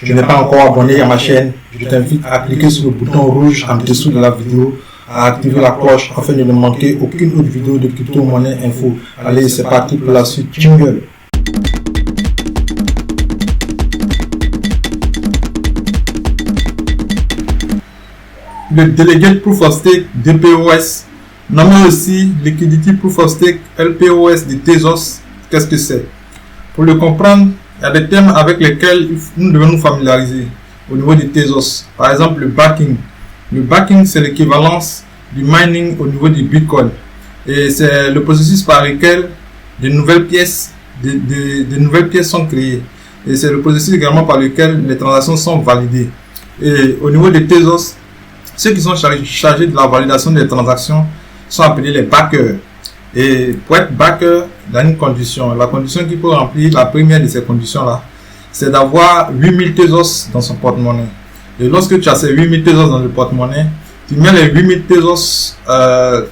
tu n'es pas encore abonné à ma chaîne, je t'invite à cliquer sur le bouton rouge en dessous de la vidéo, à activer la cloche afin de ne manquer aucune autre vidéo de Crypto Monnaie Info. Allez, c'est parti pour la suite. Jingle. Le Delegate Proof of Stake DPoS, nommé aussi Liquidity Proof of Stake LPoS de Tezos, qu'est-ce que c'est? Pour le comprendre, il y a des termes avec lesquels nous devons nous familiariser au niveau de Tezos. Par exemple, le backing. Le backing, c'est l'équivalence du mining au niveau du Bitcoin. Et c'est le processus par lequel de nouvelles pièces sont créées. Et c'est le processus également par lequel les transactions sont validées. Et au niveau de Tezos, ceux qui sont chargés de la validation des transactions sont appelés les backers. Et pour être backer, il y a une condition. La condition qu'il faut remplir, la première de ces conditions-là, c'est d'avoir 8000 Tezos dans son porte-monnaie. Et lorsque tu as ces 8000 Tezos dans le porte-monnaie, tu mets les 8000 Tezos à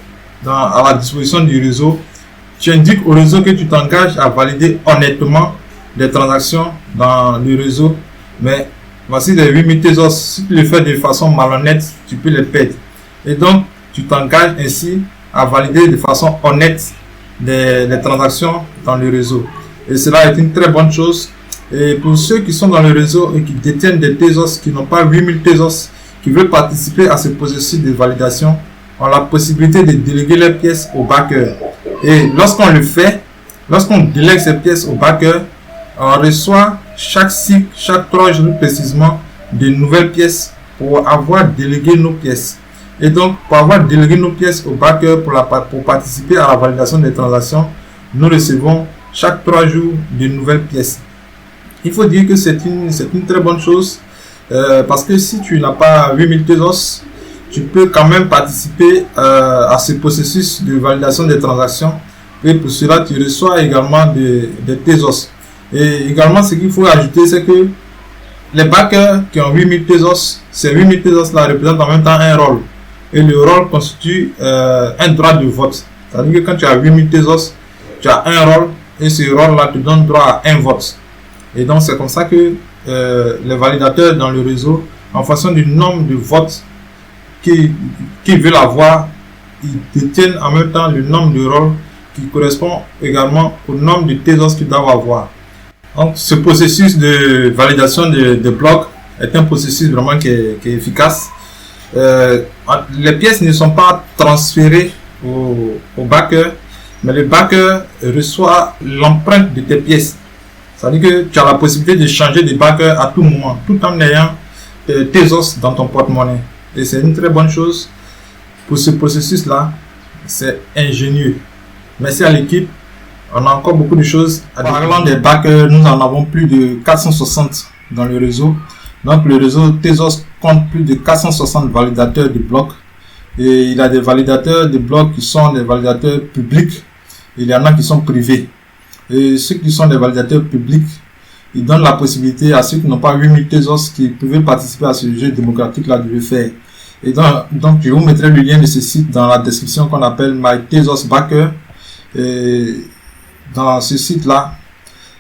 la disposition du réseau. Tu indiques au réseau que tu t'engages à valider honnêtement les transactions dans le réseau. Mais voici les 8000 Tezos. Si tu le fais de façon malhonnête, tu peux les perdre. Et donc, tu t'engages ainsi à valider de façon honnête les transactions dans le réseau. Et cela est une très bonne chose. Et pour ceux qui sont dans le réseau et qui détiennent des Tezos, qui n'ont pas 8000 Tezos, qui veulent participer à ce processus de validation, ont la possibilité de déléguer leurs pièces au backer. Et lorsqu'on le fait, lorsqu'on délègue ces pièces au backer, on reçoit chaque cycle, chaque 3 jours précisément, de nouvelles pièces pour avoir délégué nos pièces. Et donc, pour avoir délégué nos pièces au backer pour participer à la validation des transactions, nous recevons chaque 3 jours de nouvelles pièces. Il faut dire que c'est une très bonne chose parce que si tu n'as pas 8000 Tezos, tu peux quand même participer à ce processus de validation des transactions. Et pour cela, tu reçois également des Tezos. Et également, ce qu'il faut ajouter, c'est que les backers qui ont 8000 Tezos, ces 8000 Tezos-là représentent en même temps un rôle. Et le rôle constitue un droit de vote. C'est-à-dire que quand tu as 8000 Tezos, tu as un rôle et ce rôle-là te donne droit à un vote. Et donc, c'est comme ça que les validateurs dans le réseau, en fonction du nombre de votes qu'ils veulent avoir, ils détiennent en même temps le nombre de rôles qui correspond également au nombre de Tezos qu'ils doivent avoir. Donc, ce processus de validation de blocs est un processus vraiment qui est efficace. Les pièces ne sont pas transférées au backer, mais le backer reçoit l'empreinte de tes pièces. C'est-à-dire que tu as la possibilité de changer de backer à tout moment, tout en ayant Tezos dans ton porte-monnaie. Et c'est une très bonne chose pour ce processus-là. C'est ingénieux. Merci à l'équipe. On a encore beaucoup de choses. En parlant des backers, nous en avons plus de 460 dans le réseau. Donc le réseau Tezos compte plus de 460 validateurs de blocs. Et il y a des validateurs de blocs qui sont des validateurs publics. Il y en a qui sont privés. Et ceux qui sont des validateurs publics, ils donnent la possibilité à ceux qui n'ont pas 8000 Tezos qui pouvaient participer à ce jeu démocratique là de le faire. Et donc je vous mettrai le lien de ce site dans la description qu'on appelle My Tezos Backer. Et dans ce site là,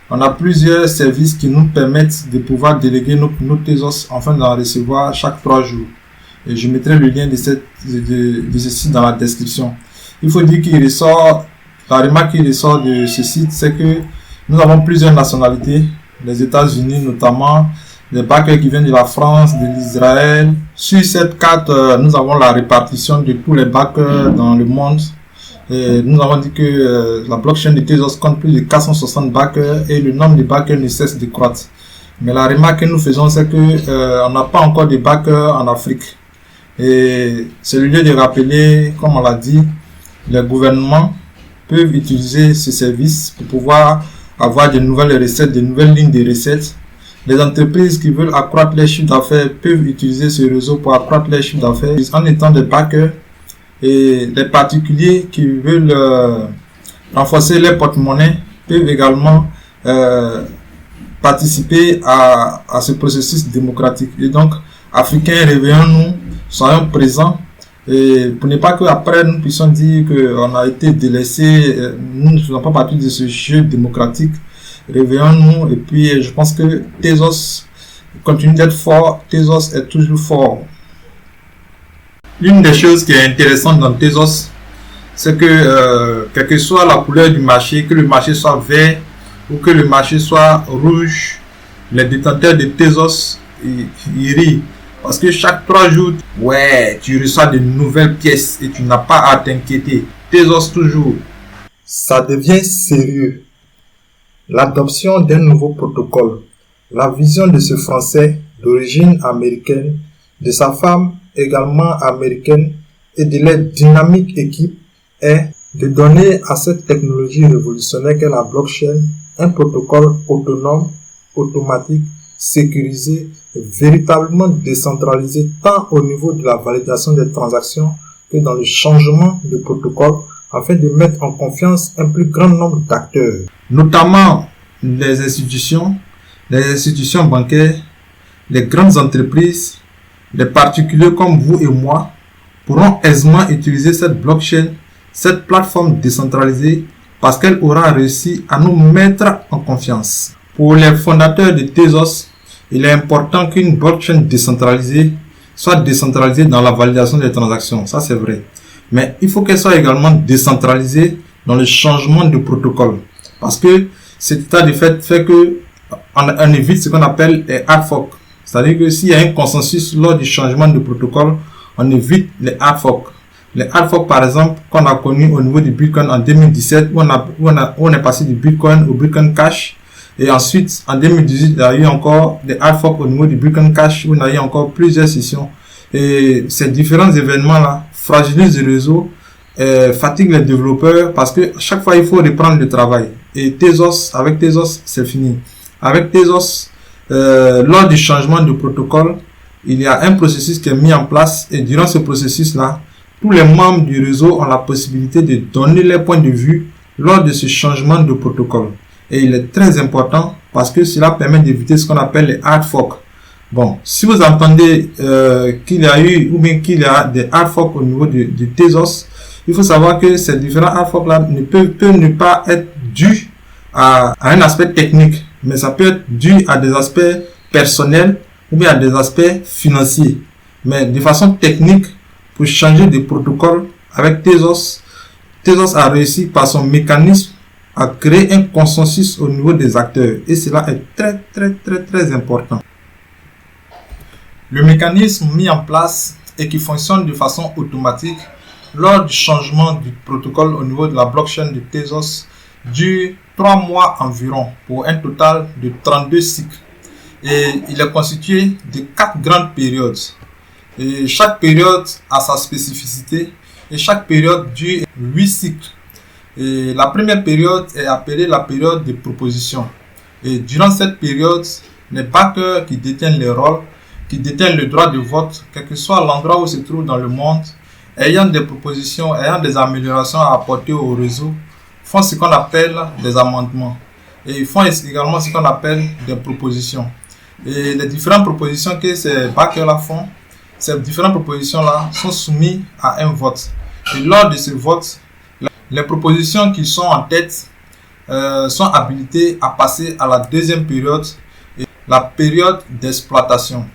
on a plusieurs services qui nous permettent de pouvoir déléguer nos Tezos afin d'en recevoir chaque 3 jours. Et je mettrai le lien de ce site dans la description. Il faut dire qu'il ressort, la remarque qui ressort de ce site, c'est que nous avons plusieurs nationalités, les États-Unis notamment, les backers qui viennent de la France, de l'Israël. Sur cette carte, nous avons la répartition de tous les backers dans le monde. Et nous avons dit que la blockchain de Tezos compte plus de 460 backers et le nombre de backers ne cesse de croître. Mais la remarque que nous faisons, c'est que on n'a pas encore de backers en Afrique. Et c'est le lieu de rappeler, comme on l'a dit, les gouvernements peuvent utiliser ce service pour pouvoir avoir de nouvelles recettes, de nouvelles lignes de recettes. Les entreprises qui veulent accroître leur chiffre d'affaires peuvent utiliser ce réseau pour accroître leur chiffre d'affaires en étant des backers. Et les particuliers qui veulent renforcer leur porte-monnaie peuvent également participer à ce processus démocratique. Et donc, Africains, réveillons-nous, soyons présents. Et pour ne pas qu'après nous puissions dire qu'on a été délaissés, nous ne faisons pas partie de ce jeu démocratique. Réveillons-nous. Et puis, je pense que Tezos il continue d'être fort. Tezos est toujours fort. L'une des choses qui est intéressante dans Tezos, c'est que quelle que soit la couleur du marché, que le marché soit vert ou que le marché soit rouge, les détenteurs de Tezos, ils rient. Parce que chaque 3 jours, ouais, tu reçois de nouvelles pièces et tu n'as pas à t'inquiéter. Tezos toujours. Ça devient sérieux. L'adoption d'un nouveau protocole. La vision de ce Français d'origine américaine, de sa femme également américaine et de leur dynamique équipe est de donner à cette technologie révolutionnaire qu'est la blockchain un protocole autonome, automatique, sécurisé, véritablement décentralisé tant au niveau de la validation des transactions que dans le changement de protocole afin de mettre en confiance un plus grand nombre d'acteurs, notamment les institutions bancaires, les grandes entreprises, les particuliers comme vous et moi pourront aisément utiliser cette blockchain, cette plateforme décentralisée parce qu'elle aura réussi à nous mettre en confiance. Pour les fondateurs de Tezos, il est important qu'une blockchain décentralisée soit décentralisée dans la validation des transactions, ça c'est vrai. Mais il faut qu'elle soit également décentralisée dans le changement de protocole. Parce que cet état de fait que on évite ce qu'on appelle les hard forks. C'est-à-dire que s'il y a un consensus lors du changement de protocole, on évite les hard forks. Les hard forks, par exemple, qu'on a connu au niveau du Bitcoin en 2017, où on est passé du Bitcoin au Bitcoin Cash. Et ensuite, en 2018, il y a eu encore des hard forks au niveau du Bitcoin Cash, où on a eu encore plusieurs sessions. Et ces différents événements-là fragilisent le réseau, fatiguent les développeurs, parce que chaque fois, il faut reprendre le travail. Et avec Tezos, c'est fini. Avec Tezos, lors du changement de protocole, il y a un processus qui est mis en place, et durant ce processus-là, tous les membres du réseau ont la possibilité de donner leur point de vue lors de ce changement de protocole. Et il est très important parce que cela permet d'éviter ce qu'on appelle les hard forks. Bon, si vous entendez qu'il y a eu ou bien qu'il y a des hard forks au niveau de Tezos, il faut savoir que ces différents hard forks là peuvent ne pas être dus à un aspect technique, mais ça peut être dû à des aspects personnels ou bien à des aspects financiers. Mais de façon technique, pour changer de protocole avec Tezos a réussi par son mécanisme à créer un consensus au niveau des acteurs. Et cela est très important. Le mécanisme mis en place et qui fonctionne de façon automatique lors du changement du protocole au niveau de la blockchain de Tezos dure 3 mois environ pour un total de 32 cycles. Et il est constitué de 4 grandes périodes. Et chaque période a sa spécificité et chaque période dure 8 cycles. Et la première période est appelée la période de proposition. Et durant cette période, les backers qui détiennent les rôles, qui détiennent le droit de vote, quel que soit l'endroit où se trouve dans le monde, ayant des propositions, ayant des améliorations à apporter au réseau, font ce qu'on appelle des amendements. Et ils font également ce qu'on appelle des propositions. Et les différentes propositions que ces backers-là font, ces différentes propositions-là sont soumises à un vote. Et lors de ce vote, les propositions qui sont en tête sont habilitées à passer à la deuxième période, la période d'exploitation.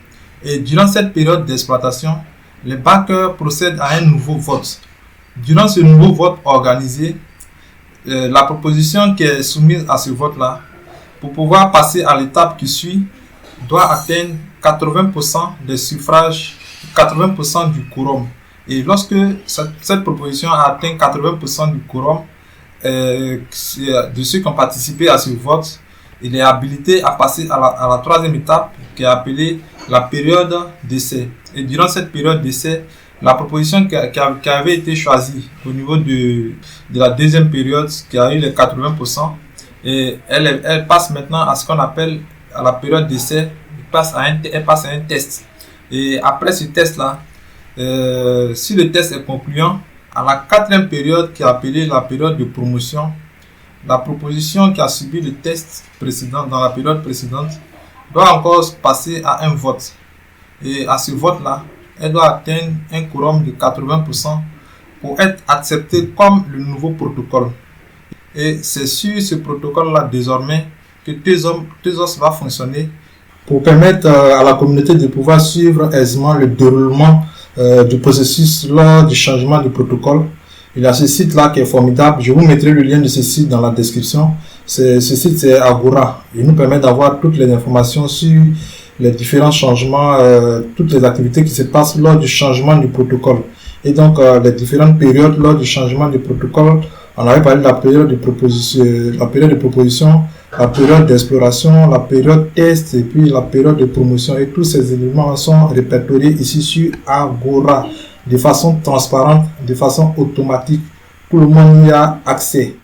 Et durant cette période d'exploitation, les backers procèdent à un nouveau vote. Durant ce nouveau vote organisé, la proposition qui est soumise à ce vote-là, pour pouvoir passer à l'étape qui suit, doit atteindre 80% des suffrages, 80% du quorum. Et lorsque cette proposition a atteint 80% du quorum de ceux qui ont participé à ce vote, il est habilité à passer à la troisième étape qui est appelée la période d'essai. Et durant cette période d'essai, la proposition qui avait été choisie au niveau de la deuxième période, qui a eu les 80%, et elle passe maintenant à ce qu'on appelle à la période d'essai, elle passe à un test. Et après ce test-là, si le test est concluant, à la quatrième période qui est appelée la période de promotion, la proposition qui a subi le test précédent dans la période précédente doit encore passer à un vote. Et à ce vote-là, elle doit atteindre un quorum de 80% pour être acceptée comme le nouveau protocole. Et c'est sur ce protocole-là désormais que Tezos va fonctionner pour permettre à la communauté de pouvoir suivre aisément le déroulement du processus lors du changement du protocole. Il y a ce site-là qui est formidable. Je vous mettrai le lien de ce site dans la description. Ce site, c'est Agora. Il nous permet d'avoir toutes les informations sur les différents changements, toutes les activités qui se passent lors du changement du protocole. Et donc, les différentes périodes lors du changement du protocole. On avait parlé de la période de proposition, la période d'exploration, la période test et puis la période de promotion. Et tous ces éléments sont répertoriés ici sur Agora de façon transparente, de façon automatique. Tout le monde y a accès.